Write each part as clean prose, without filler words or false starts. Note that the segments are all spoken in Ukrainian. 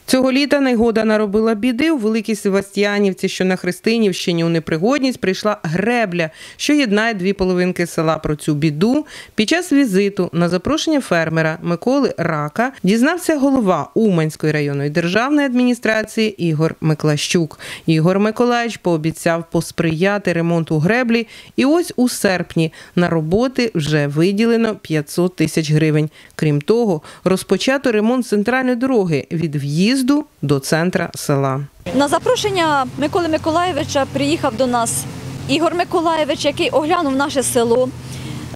Цього літа негода наробила біди. У Великій Севастіянівці, що на Христинівщині, у непригодність прийшла гребля, що єднає дві половинки села. Про цю біду під час візиту на запрошення фермера Миколи Рака дізнався голова Уманської районної державної адміністрації Ігор Миклащук. Ігор Миколаївич пообіцяв посприяти ремонту греблі, і ось у серпні на роботи вже виділено 500 тисяч гривень. Крім того, розпочато ремонт центральної дороги від в'їзду до центра села. На запрошення Миколи Миколаївича приїхав до нас Ігор Миколаївич, який оглянув наше село,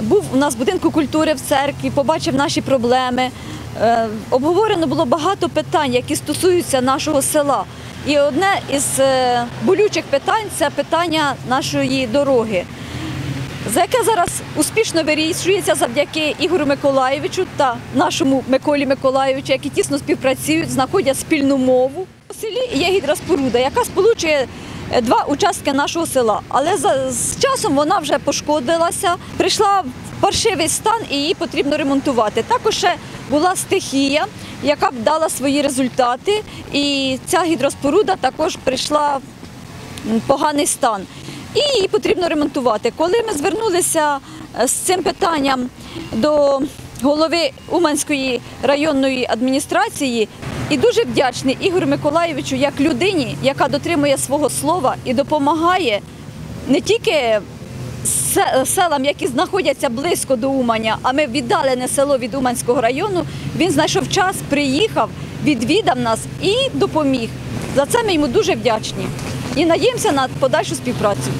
був у нас в будинку культури в церкві, побачив наші проблеми. Обговорено було багато питань, які стосуються нашого села. І одне із болючих питань – це питання нашої дороги, за яке зараз успішно вирішується завдяки Ігору Миколаївичу та нашому Миколі Миколаївичу, які тісно співпрацюють, знаходять спільну мову. У селі є гідроспоруда, яка сполучує два участки нашого села, але з часом вона вже пошкодилася, прийшла в паршивий стан і її потрібно ремонтувати. Також ще була стихія, яка б дала свої результати, і ця гідроспоруда також прийшла в поганий стан. І її потрібно ремонтувати. Коли ми звернулися з цим питанням до голови Уманської районної адміністрації, і дуже вдячний Ігорю Миколаївичу як людині, яка дотримує свого слова і допомагає не тільки селам, які знаходяться близько до Уманя, а ми віддалене село від Уманського району, він знайшов час, приїхав, відвідав нас і допоміг. За це ми йому дуже вдячні. І надіємося на подальшу співпрацю.